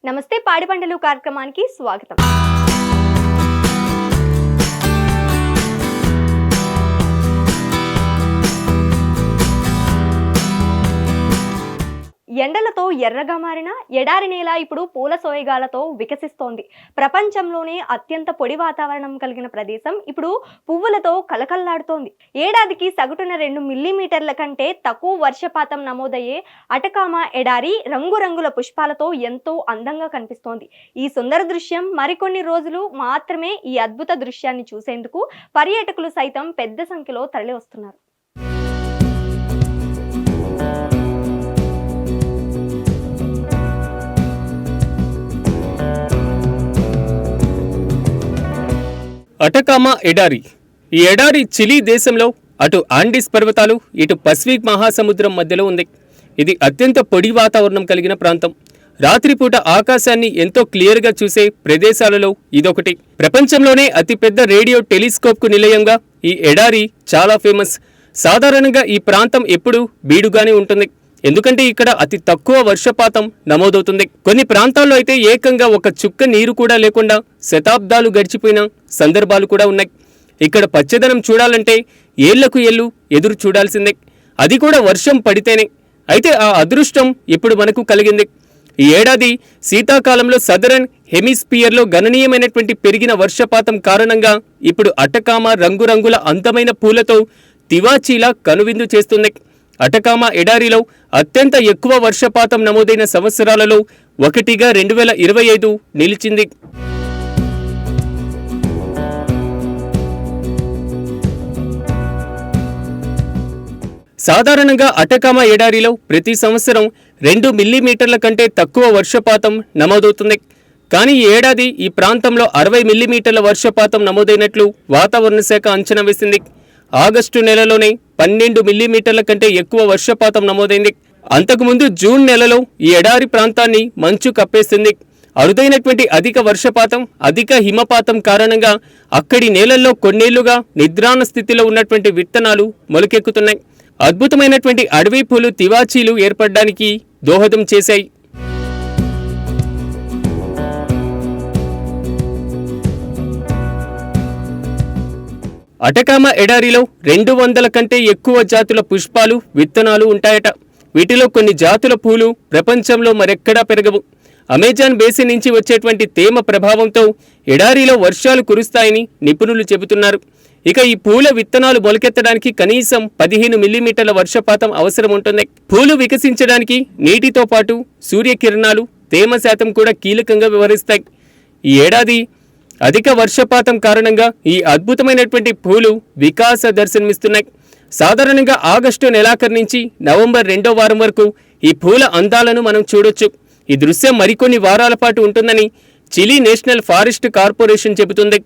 నమస్తే పాడి పంటలు కార్యక్రమానికి స్వాగతం. ఎండలతో ఎర్రగా మారిన ఎడారి నేల ఇప్పుడు పూల సోయగాలతో వికసిస్తోంది. ప్రపంచంలోనే అత్యంత పొడి వాతావరణం కలిగిన ప్రదేశం ఇప్పుడు పువ్వులతో కలకల్లాడుతోంది. ఏడాదికి సగటున 2 మిల్లీమీటర్ల కంటే తక్కువ వర్షపాతం నమోదయ్యే అటకామా ఎడారి రంగురంగుల పుష్పాలతో ఎంతో అందంగా కనిపిస్తోంది. ఈ సుందర దృశ్యం మరికొన్ని రోజులు మాత్రమే. ఈ అద్భుత దృశ్యాన్ని చూసేందుకు పర్యాటకులు సైతం పెద్ద సంఖ్యలో తరలి వస్తున్నారు. అటకామా ఎడారి. ఈ ఎడారి చిలీ దేశంలో అటు ఆండీస్ పర్వతాలు ఇటు పసిఫిక్ మహాసముద్రం మధ్యలో ఉంది. ఇది అత్యంత పొడి వాతావరణం కలిగిన ప్రాంతం. రాత్రిపూట ఆకాశాన్ని ఎంతో క్లియర్గా చూసే ప్రదేశాలలో ఇదొకటి. ప్రపంచంలోనే అతిపెద్ద రేడియో టెలిస్కోప్కు నిలయంగా ఈ ఎడారి చాలా ఫేమస్. సాధారణంగా ఈ ప్రాంతం ఎప్పుడూ బీడుగానే ఉంటుంది, ఎందుకంటే ఇక్కడ అతి తక్కువ వర్షపాతం నమోదవుతుంది. కొన్ని ప్రాంతాల్లో అయితే ఏకంగా ఒక చుక్క నీరు కూడా లేకుండా శతాబ్దాలు గడిచిపోయిన సందర్భాలు కూడా ఉన్నాయి. ఇక్కడ పచ్చదనం చూడాలంటే ఏళ్లకు ఏళ్లు ఎదురు చూడాల్సిందే, అది కూడా వర్షం పడితేనే. అయితే ఆ అదృష్టం ఇప్పుడు మనకు కలిగింది. ఈ ఏడాది శీతాకాలంలో సదరన్ హెమిస్పియర్లో గణనీయమైనటువంటి పెరిగిన వర్షపాతం కారణంగా ఇప్పుడు అటకామా రంగురంగుల అందమైన పూలతో తివాచీలా కనువిందు చేస్తుంది. అటకామా ఎడారిలో అత్యంత ఎక్కువ వర్షపాతం నమోదైన సంవత్సరాలలో ఒకటిగా 2025 నిలిచింది. సాధారణంగా అటకామా ఎడారిలో ప్రతి సంవత్సరం 2 మిల్లీమీటర్ల కంటే తక్కువ వర్షపాతం నమోదవుతుంది. కానీ ఈ ఏడాది ఈ ప్రాంతంలో 60 మిల్లీమీటర్ల వర్షపాతం నమోదైనట్లు వాతావరణ శాఖ అంచనా వేసింది. ఆగస్టు నెలలోనే 12 మిల్లీమీటర్ల కంటే ఎక్కువ వర్షపాతం నమోదైంది. అంతకుముందు జూన్ నెలలో ఈ ఎడారి ప్రాంతాన్ని మంచు కప్పేస్తుంది. అరుదైనటువంటి అధిక వర్షపాతం, అధిక హిమపాతం కారణంగా అక్కడి నేలల్లో కొన్నేళ్లుగా నిద్రాణ స్థితిలో ఉన్నటువంటి విత్తనాలు మొలకెక్కుతున్నాయి. అద్భుతమైనటువంటి అడవి పూలు తివాచీలు ఏర్పడడానికి దోహదం చేశాయి. అటకామా ఎడారిలో 200 కంటే ఎక్కువ జాతుల పుష్పాలు, విత్తనాలు ఉంటాయట. వీటిలో కొన్ని జాతుల పూలు ప్రపంచంలో మరెక్కడా పెరగవు. అమెజాన్ బేసిన్ నుంచి వచ్చేటువంటి తేమ ప్రభావంతో ఎడారిలో వర్షాలు కురుస్తాయని నిపుణులు చెబుతున్నారు. ఇక ఈ పూల విత్తనాలు మొలకెత్తడానికి కనీసం 15 మిల్లీమీటర్ల వర్షపాతం అవసరం ఉంటుంది. పూలు వికసించడానికి నీటితో పాటు సూర్యకిరణాలు, తేమ శాతం కూడా కీలకంగా వ్యవహరిస్తాయి. ఈ ఏడాది అధిక వర్షపాతం కారణంగా ఈ అద్భుతమైనటువంటి పూలు వికాస దర్శనమిస్తున్నాయి. సాధారణంగా ఆగస్టు నెలాఖరు నుంచి నవంబర్ 2వ వారం వరకు ఈ పూల అందాలను మనం చూడొచ్చు. ఈ దృశ్యం మరికొన్ని వారాల పాటు ఉంటుందని చిలీ నేషనల్ ఫారెస్ట్ కార్పొరేషన్ చెబుతుంది.